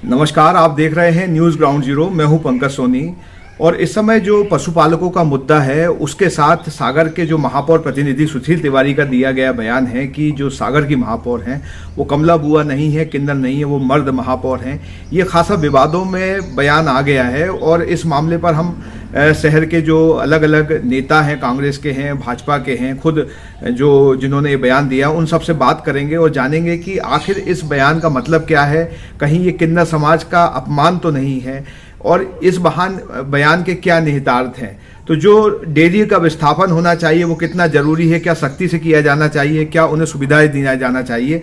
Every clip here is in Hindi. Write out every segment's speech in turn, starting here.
नमस्कार, आप देख रहे हैं न्यूज़ ग्राउंड जीरो। मैं हूं पंकज सोनी और इस समय जो पशुपालकों का मुद्दा है उसके साथ सागर के जो महापौर प्रतिनिधि सुशील तिवारी का दिया गया बयान है कि जो सागर की महापौर हैं वो कमला बुआ नहीं है, किन्नर नहीं है, वो मर्द महापौर हैं। ये खासा विवादों में बयान आ गया है और इस मामले पर हम शहर के जो अलग अलग नेता हैं, कांग्रेस के हैं, भाजपा के हैं, खुद जो जिन्होंने ये बयान दिया उन सब से बात करेंगे और जानेंगे कि आखिर इस बयान का मतलब क्या है। कहीं ये किन्नर समाज का अपमान तो नहीं है और इस बयान के क्या निहितार्थ हैं। तो जो डेयरी का विस्थापन होना चाहिए वो कितना जरूरी है, क्या सख्ती से किया जाना चाहिए, क्या उन्हें सुविधाएं दिया जाना चाहिए।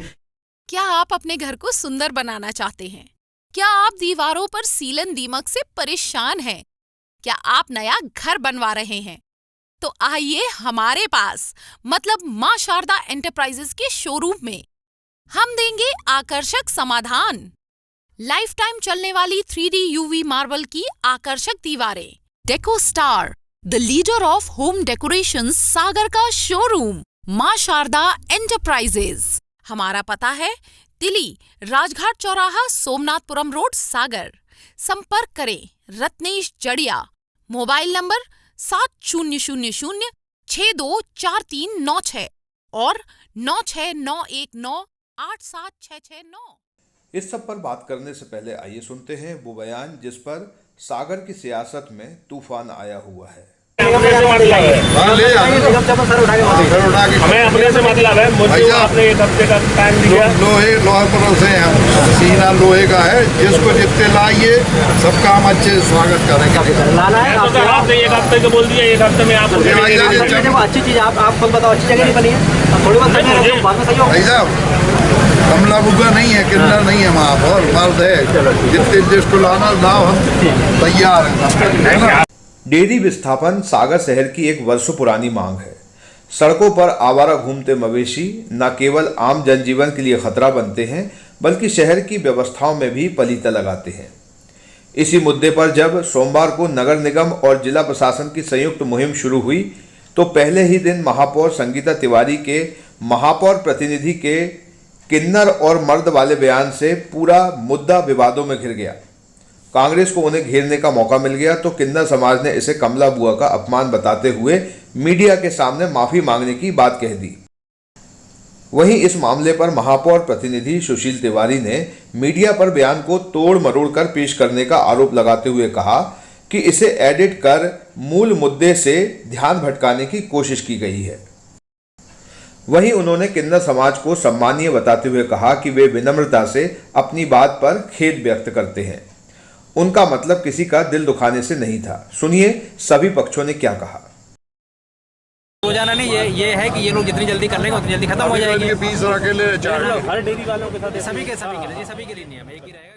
क्या आप अपने घर को सुंदर बनाना चाहते हैं? क्या आप दीवारों पर सीलन दीमक से परेशान हैं? क्या आप नया घर बनवा रहे हैं? तो आइए हमारे पास मतलब मां शारदा एंटरप्राइजेस के शोरूम में हम देंगे आकर्षक समाधान। लाइफ टाइम चलने वाली 3D UV मार्बल की आकर्षक दीवारें। Deco Star, the leader of home decoration, Sagar का शोरूम मां शारदा एंटरप्राइजेस। हमारा पता है तिली राजघाट चौराहा, सोमनाथपुरम रोड, सागर। संपर्क करें रत्नेश जड़िया। मोबाइल नंबर 7000624396 और 9691987669। इस सब पर बात करने से पहले आइए सुनते हैं वो बयान जिस पर सागर की सियासत में तूफान आया हुआ है। हमें अपने से मतलब है। मुझे आपने एक हफ्ते का टाइम दिया। लोहे परोसे हैं, सीना लोहे का है, जिसको जितने लाइए सबका हम अच्छे से स्वागत करेंगे। तो आपने एक हफ्ते को बोल दिया, एक हफ्ते में आप अच्छी चीज आप खुद बताओ, अच्छी जगह नहीं बनी है, थोड़ी बहुत भाई साहब कमला बुआ नहीं है, किन्नर नहीं है, महापौर मर्द है। जितने जिसको लाना लाओ, हम तैयार हैं। डेयरी विस्थापन सागर शहर की एक वर्षों पुरानी मांग है। सड़कों पर आवारा घूमते मवेशी न केवल आम जनजीवन के लिए खतरा बनते हैं बल्कि शहर की व्यवस्थाओं में भी पलीता लगाते हैं। इसी मुद्दे पर जब सोमवार को नगर निगम और जिला प्रशासन की संयुक्त मुहिम शुरू हुई तो पहले ही दिन महापौर संगीता तिवारी के महापौर प्रतिनिधि के किन्नर और मर्द वाले बयान से पूरा मुद्दा विवादों में घिर गया। कांग्रेस को उन्हें घेरने का मौका मिल गया तो किन्नर समाज ने इसे कमला बुआ का अपमान बताते हुए मीडिया के सामने माफी मांगने की बात कह दी। वहीं इस मामले पर महापौर प्रतिनिधि सुशील तिवारी ने मीडिया पर बयान को तोड़ मरोड़ कर पेश करने का आरोप लगाते हुए कहा कि इसे एडिट कर मूल मुद्दे से ध्यान भटकाने की कोशिश की गई है। वहीं उन्होंने किन्नर समाज को सम्मानीय बताते हुए कहा कि वे विनम्रता से अपनी बात पर खेद व्यक्त करते हैं। उनका मतलब किसी का दिल दुखाने से नहीं था। सुनिए सभी पक्षों ने क्या कहा। हो जाना नहीं, ये है कि ये लोग जितनी जल्दी कर लेंगे उतनी जल्दी खत्म हो जाएगी। फीस अकेले हर डेयरी वालों के साथ सभी के लिए सभी के लिए नियम एक ही रहेगा।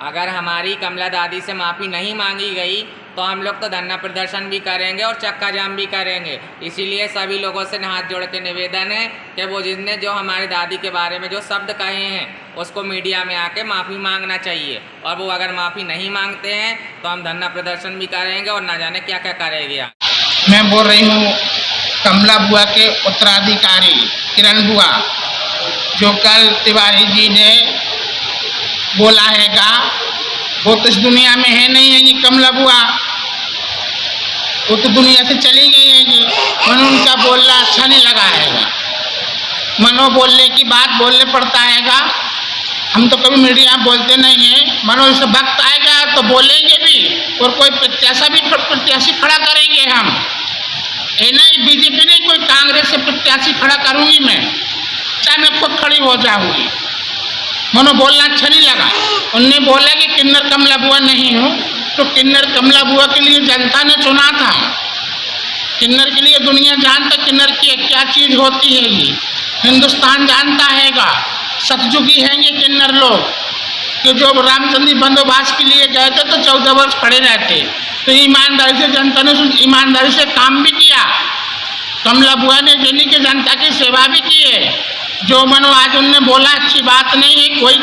अगर हमारी कमला दादी से माफ़ी नहीं मांगी गई तो हम लोग तो धरना प्रदर्शन भी करेंगे और चक्का जाम भी करेंगे। इसीलिए सभी लोगों से हाथ जोड़ के निवेदन है कि वो जिसने जो हमारी दादी के बारे में जो शब्द कहे हैं उसको मीडिया में आके माफ़ी मांगना चाहिए और वो अगर माफ़ी नहीं मांगते हैं तो हम धरना प्रदर्शन भी करेंगे और ना जाने क्या क्या करेंगे। मैं बोल रही हूँ कमला बुआ के उत्तराधिकारी किरण बुआ, जो कल तिवारी जी ने बोला हैगा वो तो इस दुनिया में है नहीं है। ये कमला बुआ वो तो दुनिया से चली गई हैगी। मनो उनका बोलना अच्छा नहीं लगा हैगा, मनो बोलने की बात बोलने पड़ता हैगा। हम तो कभी मीडिया में बोलते नहीं हैं। मनो इस वक्त आएगा तो बोलेंगे भी और कोई प्रत्याशी खड़ा करेंगे हम। ये नहीं बीजेपी नहीं, कोई कांग्रेस से प्रत्याशी खड़ा करूंगी मैं, चाहे मैं खुद खड़ी हो जाऊंगी। मनो बोलना अच्छा नहीं लगा। उनने बोला कि किन्नर कमला बुआ नहीं हो, तो किन्नर कमला बुआ के लिए जनता ने चुना था। किन्नर के लिए दुनिया जानता किन्नर की क्या चीज़ होती है। ये हिंदुस्तान जानता हैगा। सतयुगी हैं ये किन्नर लोग कि जो रामचंद्र बंदोबस्त के लिए गए थे तो 14 वर्ष खड़े रहते, तो ईमानदारी से जनता ने ईमानदारी से काम भी किया। कमला बुआ ने दिल्ली की जनता की सेवा भी की है। जो मनो आज उनने बोला अच्छी बात नहीं है। कोई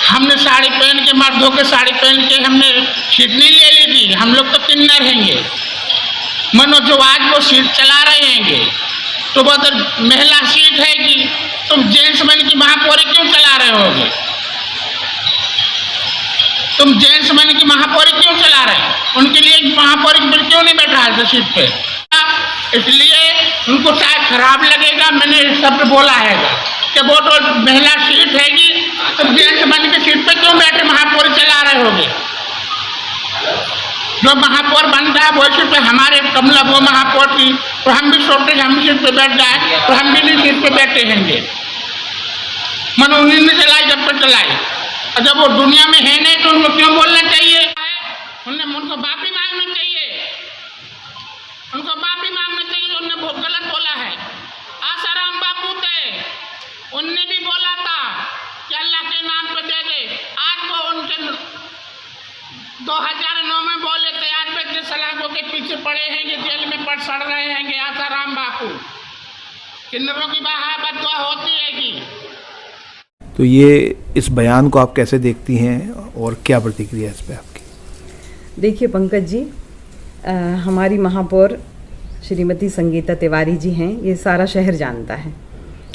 हमने साड़ी पहन के, मर्दों के साड़ी पहन के हमने सीट नहीं ले ली थी। हम लोग तो किन्नर हैंगे। मनो जो आज वो सीट चला रहे हैंगे तो वो तो महिला सीट हैगी, तुम जेंट्स मैन की महापौरी क्यों चला रहे होगे? तुम जेंट्स बन की महापौरी क्यों चला रहे? उनके लिए एक महापौरी फिर क्यों नहीं बैठा है सीट पे? इसलिए उनको शायद खराब लगेगा, मैंने शब्द बोला है कि वो तो महिला सीट हैगी, तुम जेंट्स बन के सीट पे क्यों बैठे महापौरी चला रहे होगे? जो महापौर बनता है वो सीट पे हमारे कमला वो महापौर थी, तो हम भी सोचते हैं हम सीट पे बैठ जाए, तो हम भी नहीं सीट पे बैठे हैंगे। मन उन्हीं ने चलाई जब तक चलाई, और जब वो दुनिया में है नहीं तो उनको क्यों बोलना चाहिए? उनको माफी मांगना चाहिए, उनको माफी मांगना चाहिए। उनने बहुत गलत बोला है। आसाराम बापू थे, उनने भी बोला था कि अल्लाह के नाम पे दे दे। आज वो उनके 2009 में बोले थे, आज बच्चे सलाखों के पीछे पड़े हैं, ये जेल में पड़ सड़ रहे हैं। आसाराम बापू किन्नरों की बददुआ होती है कि। तो ये इस बयान को आप कैसे देखती हैं और क्या प्रतिक्रिया इस पे आपकी? देखिए पंकज जी, हमारी महापौर श्रीमती संगीता तिवारी जी हैं, ये सारा शहर जानता है।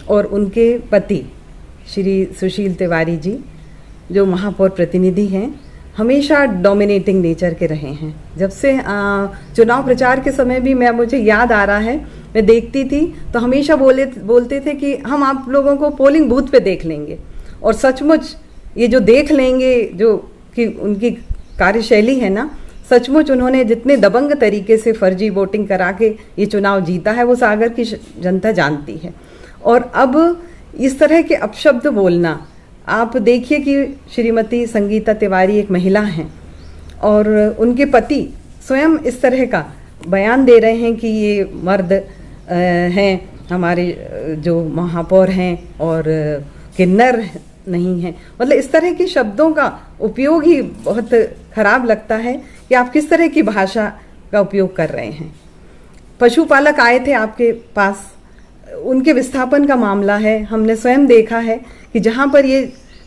और उनके पति श्री सुशील तिवारी जी जो महापौर प्रतिनिधि हैं, हमेशा डोमिनेटिंग नेचर के रहे हैं। जब से चुनाव प्रचार के समय भी मुझे याद आ रहा है, मैं देखती थी तो हमेशा बोलते थे कि हम आप लोगों को पोलिंग बूथ पे देख लेंगे। और सचमुच ये जो देख लेंगे, जो कि उनकी कार्यशैली है ना, सचमुच उन्होंने जितने दबंग तरीके से फर्जी वोटिंग करा के ये चुनाव जीता है वो सागर की जनता जानती है। और अब इस तरह के अपशब्द बोलना, आप देखिए कि श्रीमती संगीता तिवारी एक महिला हैं और उनके पति स्वयं इस तरह का बयान दे रहे हैं कि ये मर्द हैं हमारे जो महापौर हैं और किन्नर नहीं हैं। मतलब इस तरह के शब्दों का उपयोग ही बहुत खराब लगता है कि आप किस तरह की भाषा का उपयोग कर रहे हैं। पशुपालक आए थे आपके पास, उनके विस्थापन का मामला है, हमने स्वयं देखा है कि जहाँ पर ये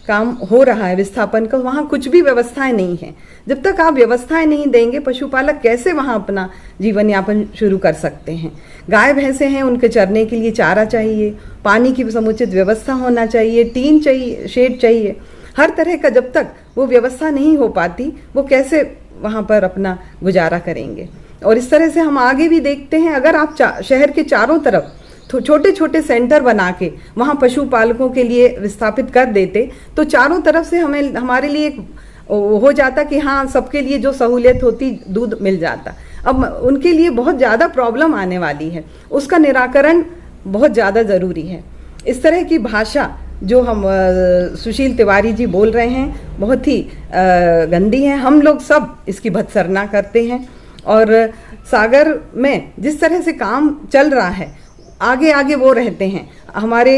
काम हो रहा है विस्थापन का, वहाँ कुछ भी व्यवस्थाएं नहीं है। जब तक आप व्यवस्थाएं नहीं देंगे, पशुपालक कैसे वहाँ अपना जीवन यापन शुरू कर सकते हैं? गाय भैंसे हैं, उनके चरने के लिए चारा चाहिए, पानी की समुचित व्यवस्था होना चाहिए, टीन चाहिए, शेड चाहिए, हर तरह का। जब तक वो व्यवस्था नहीं हो पाती, वो कैसे वहाँ पर अपना गुजारा करेंगे? और इस तरह से हम आगे भी देखते हैं, अगर आप शहर के चारों तरफ छोटे छोटे सेंटर बना के वहाँ पशुपालकों के लिए विस्थापित कर देते तो चारों तरफ से हमारे लिए हो जाता कि हाँ, सबके लिए जो सहूलियत होती दूध मिल जाता। अब उनके लिए बहुत ज़्यादा प्रॉब्लम आने वाली है, उसका निराकरण बहुत ज़्यादा ज़रूरी है। इस तरह की भाषा जो हम सुशील तिवारी जी बोल रहे हैं बहुत ही गंदी है। हम लोग सब इसकी भत्सरना करते हैं और सागर में जिस तरह से काम चल रहा है, आगे आगे वो रहते हैं। हमारे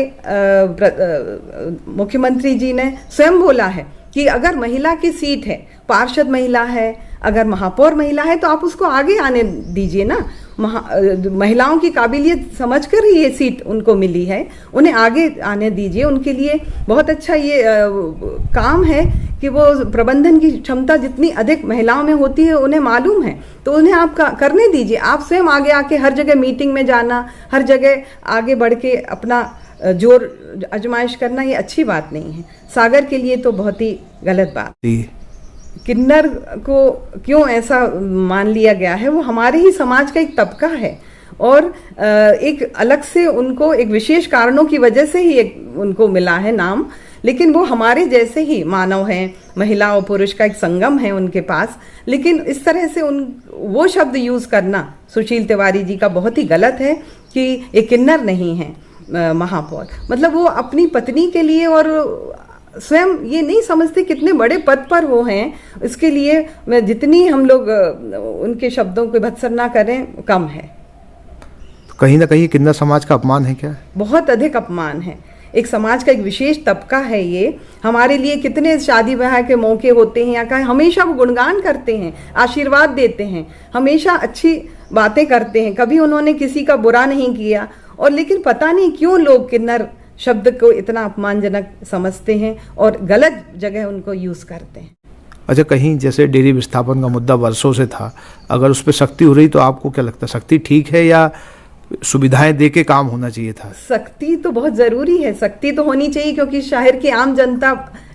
मुख्यमंत्री जी ने स्वयं बोला है कि अगर महिला की सीट है, पार्षद महिला है, अगर महापौर महिला है तो आप उसको आगे आने दीजिए ना। महिलाओं की काबिलियत समझकर ही ये सीट उनको मिली है, उन्हें आगे आने दीजिए। उनके लिए बहुत अच्छा ये काम है कि वो प्रबंधन की क्षमता जितनी अधिक महिलाओं में होती है उन्हें मालूम है, तो उन्हें आप करने दीजिए। आप स्वयं आगे आके हर जगह मीटिंग में जाना, हर जगह आगे बढ़ के अपना जोर आजमाइश करना, ये अच्छी बात नहीं है। सागर के लिए तो बहुत ही गलत बात। किन्नर को क्यों ऐसा मान लिया गया है? वो हमारे ही समाज का एक तबका है और एक अलग से उनको एक विशेष कारणों की वजह से ही उनको मिला है नाम, लेकिन वो हमारे जैसे ही मानव हैं, महिला और पुरुष का एक संगम है उनके पास। लेकिन इस तरह से वो शब्द यूज करना सुशील तिवारी जी का बहुत ही गलत है कि एक किन्नर नहीं है महापौर। मतलब वो अपनी पत्नी के लिए और स्वयं ये नहीं समझते कितने बड़े पद पर वो हैं, इसके लिए जितनी हम लोग उनके शब्दों को भत्सना करें कम है। तो कहीं ना कहीं किन्नर समाज का अपमान है क्या? बहुत अधिक अपमान है। एक समाज का एक विशेष तबका है ये। हमारे लिए कितने शादी ब्याह के मौके होते हैं, यहाँ का हमेशा वो गुणगान करते हैं, आशीर्वाद देते हैं, हमेशा अच्छी बातें करते हैं, कभी उन्होंने किसी का बुरा नहीं किया। और लेकिन पता नहीं क्यों लोग किन्नर शब्द को इतना अपमानजनक समझते हैं और गलत जगह उनको यूज करते हैं। अच्छा, कहीं जैसे डेयरी विस्थापन का मुद्दा वर्षों से था, अगर उस पर सख्ती हो रही तो आपको क्या लगता है, सख्ती ठीक है या सुविधाएं दे के काम होना चाहिए था? सख्ती तो बहुत जरूरी है, सख्ती तो होनी चाहिए क्योंकि शहर की आम जनता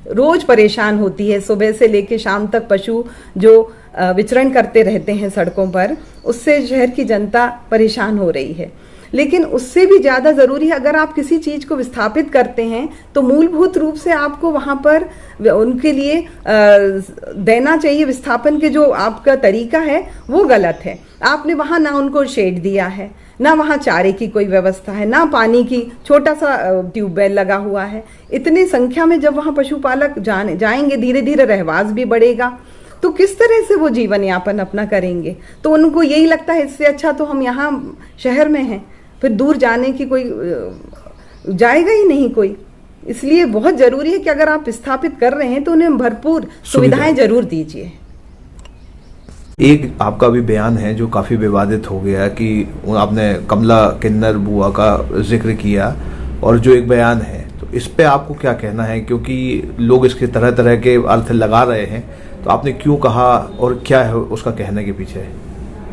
रोज परेशान होती है। सुबह से लेकर शाम तक पशु जो विचरण करते रहते हैं सड़कों पर, उससे शहर की जनता परेशान हो रही है। लेकिन उससे भी ज़्यादा ज़रूरी है, अगर आप किसी चीज़ को विस्थापित करते हैं तो मूलभूत रूप से आपको वहाँ पर उनके लिए देना चाहिए। विस्थापन के जो आपका तरीका है वो गलत है। आपने वहाँ ना उनको शेड दिया है, ना वहाँ चारे की कोई व्यवस्था है, ना पानी की छोटा सा ट्यूबवेल लगा हुआ है। इतनी संख्या में जब वहाँ पशुपालक जाएंगे, धीरे धीरे रहवास भी बढ़ेगा, तो किस तरह से वो जीवन यापन अपना करेंगे। तो उनको यही लगता है इससे अच्छा तो हम यहाँ शहर में हैं, फिर दूर जाने की कोई जाएगा ही नहीं कोई। इसलिए बहुत जरूरी है कि अगर आप स्थापित कर रहे हैं तो उन्हें भरपूर सुविधाएं जरूर दीजिए। एक आपका भी बयान है जो काफ़ी विवादित हो गया कि आपने कमला किन्नर बुआ का जिक्र किया, और जो एक बयान है, तो इस पे आपको क्या कहना है? क्योंकि लोग इसके तरह तरह के अर्थ लगा रहे हैं, तो आपने क्यों कहा और क्या है उसका कहने के पीछे?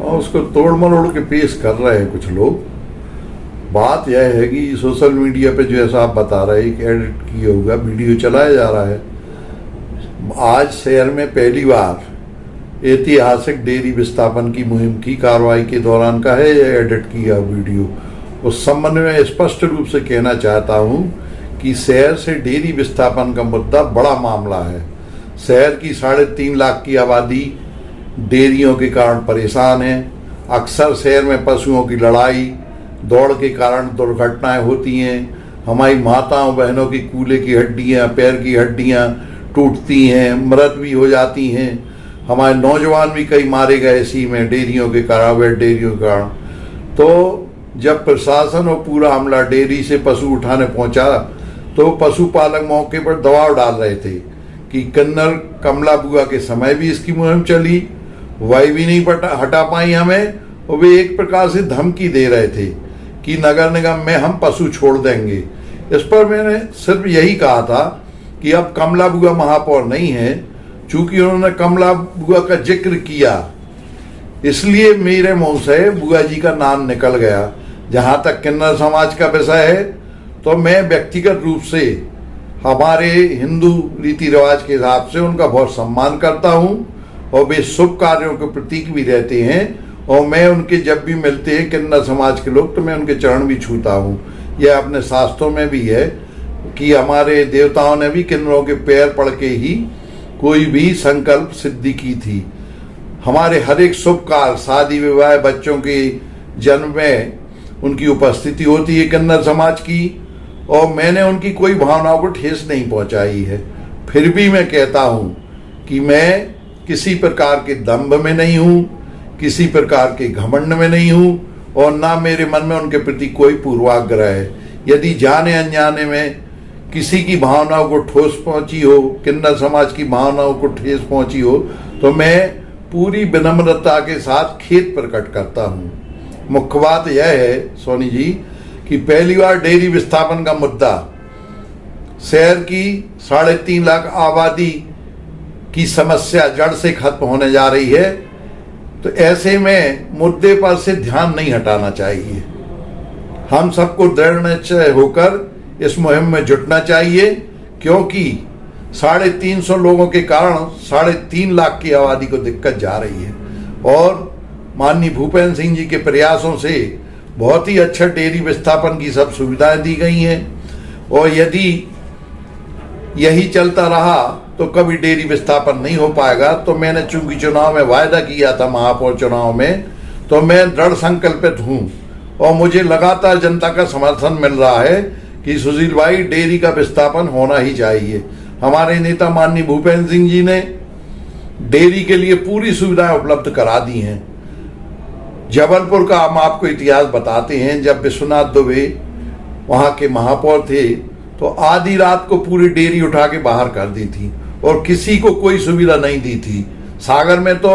और उसको तोड़ मरोड़ के पेश कर रहे हैं कुछ लोग। बात यह है कि सोशल मीडिया पे जो ऐसा आप बता रहे हैं कि एडिट किया हुआ वीडियो चलाया जा रहा है। आज शहर में पहली बार ऐतिहासिक डेयरी विस्थापन की मुहिम की कार्रवाई के दौरान का है यह एडिट किया वीडियो। उस संबंध में स्पष्ट रूप से कहना चाहता हूं कि शहर से डेयरी विस्थापन का मुद्दा बड़ा मामला है। शहर की 3.5 लाख की आबादी डेयरियों के कारण परेशान है। अक्सर शहर में पशुओं की लड़ाई दौड़ के कारण दुर्घटनाएं होती हैं। हमारी माताओं बहनों की कूल्हे की हड्डियां, पैर की हड्डियां टूटती हैं, मृत भी हो जाती हैं। हमारे नौजवान भी कई मारे गए इसी में डेयरियों के कारण, अवैध डेयरियों के कारण। तो जब प्रशासन और पूरा अमला डेयरी से पशु उठाने पहुंचा तो पशुपालक मौके पर दबाव डाल रहे थे कि किन्नर कमला बुआ के समय भी इसकी मुहिम चली, वही भी नहीं हटा पाई हमें, और वे एक प्रकार से धमकी दे रहे थे कि नगर निगम में हम पशु छोड़ देंगे। इस पर मैंने सिर्फ यही कहा था कि अब कमला बुआ महापौर नहीं है, चूंकि उन्होंने कमला बुआ का जिक्र किया इसलिए मेरे मुंह से बुआ जी का नाम निकल गया। जहां तक किन्नर समाज का विषय है तो मैं व्यक्तिगत रूप से हमारे हिंदू रीति रिवाज के हिसाब से उनका बहुत सम्मान करता हूं, और वे शुभ कार्यों के प्रतीक भी रहते हैं, और मैं उनके जब भी मिलते हैं किन्नर समाज के लोग तो मैं उनके चरण भी छूता हूँ। यह अपने शास्त्रों में भी है कि हमारे देवताओं ने भी किन्नरों के पैर पड़ के ही कोई भी संकल्प सिद्धि की थी। हमारे हर एक शुभ कार्य, शादी विवाह, बच्चों के जन्म में उनकी उपस्थिति होती है किन्नर समाज की, और मैंने उनकी कोई भावनाओं को ठेस नहीं पहुंचाई है। फिर भी मैं कहता हूँ कि मैं किसी प्रकार के दंभ में नहीं हूँ, किसी प्रकार के घमंड में नहीं हूँ, और ना मेरे मन में उनके प्रति कोई पूर्वाग्रह है। यदि जाने अनजाने में किसी की भावनाओं को ठोस पहुंची हो, किन्नर समाज की भावनाओं को ठेस पहुंची हो, तो मैं पूरी विनम्रता के साथ खेद प्रकट करता हूँ। मुख्य बात यह है सोनी जी कि पहली बार डेयरी विस्थापन का मुद्दा शहर की 3.5 लाख आबादी की समस्या जड़ से खत्म होने जा रही है, तो ऐसे में मुद्दे पर से ध्यान नहीं हटाना चाहिए। हम सबको दृढ़ निश्चय होकर इस मुहिम में जुटना चाहिए, क्योंकि 350 लोगों के कारण 3.5 लाख की आबादी को दिक्कत जा रही है। और माननीय भूपेंद्र सिंह जी के प्रयासों से बहुत ही अच्छा डेयरी विस्थापन की सब सुविधाएं दी गई हैं, और यदि यही चलता रहा तो कभी डेयरी विस्थापन नहीं हो पाएगा। तो मैंने चूंकि चुनाव में वायदा किया था महापौर चुनाव में, तो मैं दृढ़ संकल्पित हूं, और मुझे लगातार जनता का समर्थन मिल रहा है कि सुशील भाई डेयरी का विस्थापन होना ही चाहिए। हमारे नेता माननीय भूपेंद्र सिंह जी ने डेयरी के लिए पूरी सुविधाएं उपलब्ध करा दी हैं। जबलपुर का हम आपको इतिहास बताते हैं, जब विश्वनाथ दुबे वहाँ के महापौर थे तो आधी रात को पूरी डेयरी उठा के बाहर कर दी थी, और किसी को कोई सुविधा नहीं दी थी। सागर में तो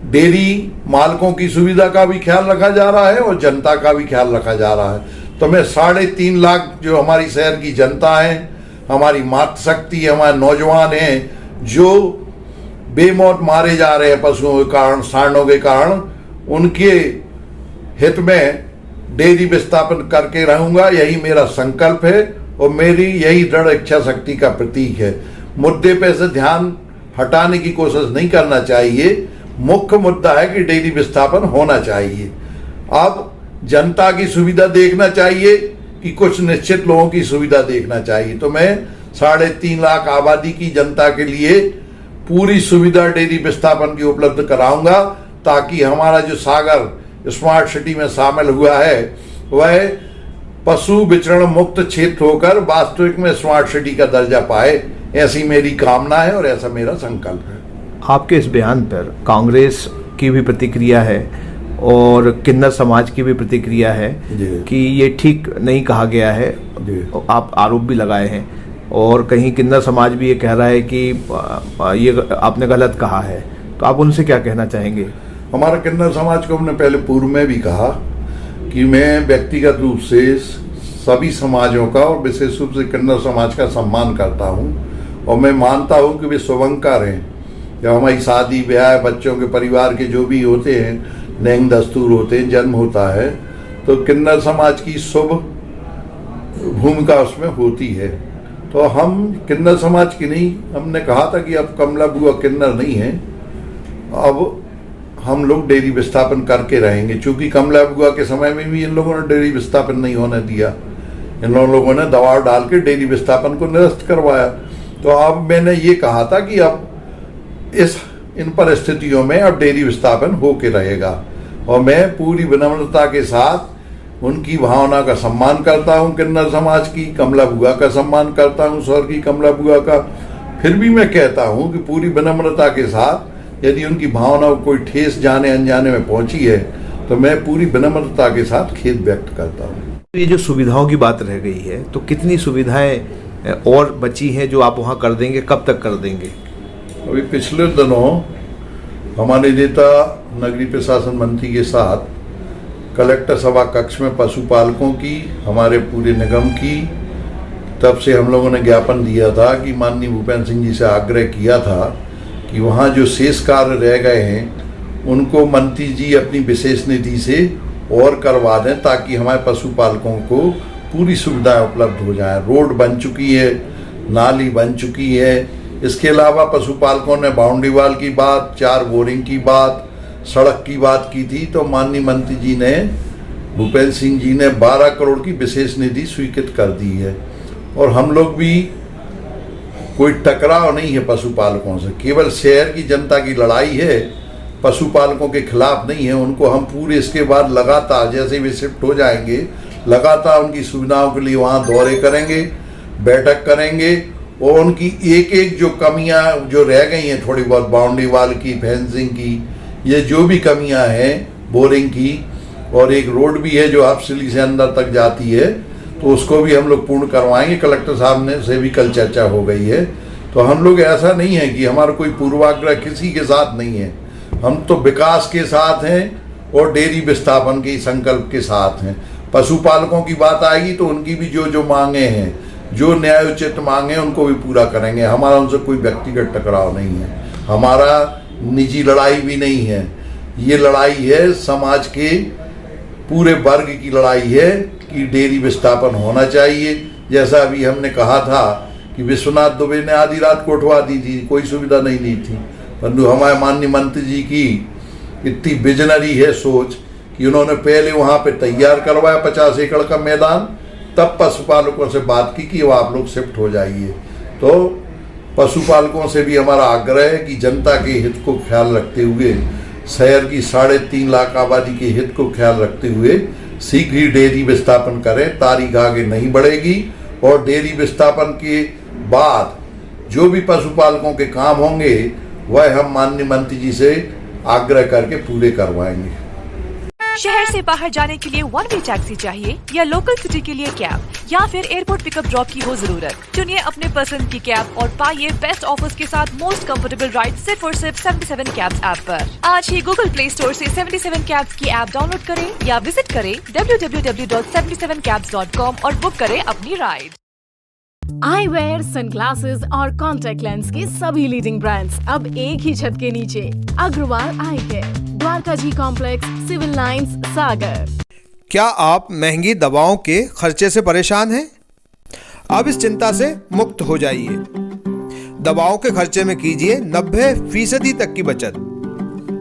डेयरी मालकों की सुविधा का भी ख्याल रखा जा रहा है और जनता का भी ख्याल रखा जा रहा है। तो मैं 3.5 लाख जो हमारी शहर की जनता है, हमारी मातृशक्ति, हमारे नौजवान हैं जो बेमौत मारे जा रहे हैं पशुओं के कारण, सांडों के कारण, उनके हित में डेयरी विस्थापन करके रहूंगा। यही मेरा संकल्प है और मेरी यही दृढ़ इच्छा शक्ति का प्रतीक है। मुद्दे पे से ध्यान हटाने की कोशिश नहीं करना चाहिए। मुख्य मुद्दा है कि डेयरी विस्थापन होना चाहिए। अब जनता की सुविधा देखना चाहिए कि कुछ निश्चित लोगों की सुविधा देखना चाहिए। तो मैं 3.5 लाख आबादी की जनता के लिए पूरी सुविधा डेयरी विस्थापन की उपलब्ध कराऊंगा, ताकि हमारा जो सागर स्मार्ट सिटी में शामिल हुआ है वह पशु विचरण मुक्त क्षेत्र होकर वास्तविक में स्मार्ट सिटी का दर्जा पाए। ऐसी मेरी कामना है और ऐसा मेरा संकल्प है। आपके इस बयान पर कांग्रेस की भी प्रतिक्रिया है और किन्नर समाज की भी प्रतिक्रिया है कि ये ठीक नहीं कहा गया है। आप आरोप भी लगाए हैं और कहीं किन्नर समाज भी ये कह रहा है कि ये आपने गलत कहा है, तो आप उनसे क्या कहना चाहेंगे? हमारा किन्नर समाज को हमने पहले पूर्व में भी कहा कि मैं व्यक्तिगत रूप से सभी समाजों का और विशेष रूप से किन्नर समाज का सम्मान करता हूँ और मैं मानता हूँ कि वे शुभंकर हैं। जब हमारी शादी ब्याह, बच्चों के परिवार के जो भी होते हैं, नैंग दस्तूर होते हैं, जन्म होता है, तो किन्नर समाज की शुभ भूमिका उसमें होती है। तो हम किन्नर समाज की नहीं, हमने कहा था कि अब कमला बुआ किन्नर नहीं है, अब हम लोग डेयरी विस्थापन करके रहेंगे। चूंकि कमला बुआ के समय में भी इन लोगों ने डेयरी विस्थापन नहीं होने दिया, इन लोगों ने दबाव डाल के डेयरी विस्थापन को निरस्त करवाया। तो अब मैंने ये कहा था कि अब इन परिस्थितियों में अब डेयरी विस्थापन होके रहेगा और मैं पूरी विनम्रता के साथ उनकी भावना का सम्मान करता हूं, किन्नर समाज की, कमला बुआ का सम्मान करता हूं, स्वर्गीय कमला बुआ का। फिर भी मैं कहता हूं कि पूरी विनम्रता के साथ यदि उनकी भावना को कोई ठेस जाने अनजाने में पहुंची है तो मैं पूरी विनम्रता के साथ खेद व्यक्त करता हूँ। ये जो सुविधाओं की बात रह गई है, तो कितनी सुविधाएं और बची हैं जो आप वहाँ कर देंगे, कब तक कर देंगे? अभी पिछले दिनों हमारे नेता नगरीय प्रशासन मंत्री के साथ कलेक्टर सभा कक्ष में पशुपालकों की, हमारे पूरे निगम की तब से हम लोगों ने ज्ञापन दिया था कि माननीय भूपेंद्र सिंह जी से आग्रह किया था कि वहाँ जो शेष कार्य रह गए हैं उनको मंत्री जी अपनी विशेष निधि से और करवा दें, ताकि हमारे पशुपालकों को पूरी सुविधाएं उपलब्ध हो जाए। रोड बन चुकी है, नाली बन चुकी है, इसके अलावा पशुपालकों ने बाउंड्री वाल की बात, 4 बोरिंग की बात, सड़क की बात की थी। तो माननीय मंत्री जी ने, भूपेंद्र सिंह जी ने 12 करोड़ की विशेष निधि स्वीकृत कर दी है और हम लोग भी, कोई टकराव नहीं है पशुपालकों से, केवल शहर की जनता की लड़ाई है, पशुपालकों के खिलाफ नहीं है। उनको हम पूरे इसके बाद लगातार जैसे भी शिफ्ट हो जाएंगे, लगातार उनकी सुविधाओं के लिए वहाँ दौरे करेंगे, बैठक करेंगे और उनकी एक एक जो कमियां जो रह गई हैं, थोड़ी बहुत बाउंड्री वाल की, फेंसिंग की, ये जो भी कमियां हैं, बोरिंग की, और एक रोड भी है जो हाफसिली से अंदर तक जाती है, तो उसको भी हम लोग पूर्ण करवाएंगे। कलेक्टर साहब ने से भी कल चर्चा हो गई है। तो हम लोग, ऐसा नहीं है कि हमारा कोई पूर्वाग्रह किसी के साथ नहीं है, हम तो विकास के साथ हैं और डेयरी विस्थापन के संकल्प के साथ हैं। पशुपालकों की बात आएगी तो उनकी भी जो मांगे हैं, जो न्यायोचित मांगे हैं, उनको भी पूरा करेंगे। हमारा उनसे कोई व्यक्तिगत टकराव नहीं है, हमारा निजी लड़ाई भी नहीं है, ये लड़ाई है समाज के पूरे वर्ग की लड़ाई है कि डेयरी विस्थापन होना चाहिए। जैसा अभी हमने कहा था कि विश्वनाथ दुबे ने आधी रात को उठवा दी थी, कोई सुविधा नहीं दी थी, परंतु हमारे माननीय मंत्री जी की इतनी विजनरी है सोच कि उन्होंने पहले वहाँ पे तैयार करवाया 50 एकड़ का मैदान, तब पशुपालकों से बात की कि वो आप लोग शिफ्ट हो जाइए। तो पशुपालकों से भी हमारा आग्रह है कि जनता के हित को ख्याल रखते हुए, शहर की 3.5 लाख आबादी के हित को ख्याल रखते हुए शीघ्र ही डेयरी विस्थापन करें। तारीख आगे नहीं बढ़ेगी और डेयरी विस्थापन के बाद जो भी पशुपालकों के काम होंगे वह हम माननीय मंत्री जी से आग्रह करके पूरे करवाएंगे। शहर से बाहर जाने के लिए 1 वे टैक्सी चाहिए या लोकल सिटी के लिए कैब, या फिर एयरपोर्ट पिकअप ड्रॉप की हो जरूरत? चुनिए अपने पसंद की कैब और पाइए बेस्ट ऑफर्स के साथ मोस्ट कंफर्टेबल राइड सिर्फ और सिर्फ 77 कैब्स ऐप पर। आज ही गूगल प्ले स्टोर से 77 कैब्स की ऐप डाउनलोड करें या विजिट करें www.77cabs.com और बुक करें अपनी राइड। आई वेयर, सनग्लासेस और कॉन्टेक्ट लेंस के सभी लीडिंग ब्रांड्स अब एक ही छत के नीचे। अग्रवाल आई केयर, द्वारका जी कॉम्प्लेक्स, सिविल लाइंस, सागर। क्या आप महंगी दवाओं के खर्चे से परेशान हैं? अब इस चिंता से मुक्त हो जाइए। दवाओं के खर्चे में कीजिए 90% तक की बचत।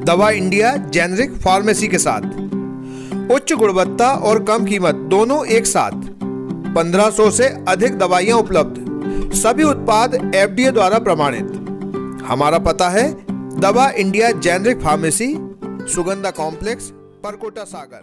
दवा इंडिया जेनेरिक फार्मेसी के साथ उच्च गुणवत्ता और कम कीमत दोनों एक साथ। 1500 से अधिक दवाइयां उपलब्ध, सभी उत्पाद FDA द्वारा प्रमाणित। हमारा पता है Dawa India generic pharmacy, Sugandha complex, Parkota सागर।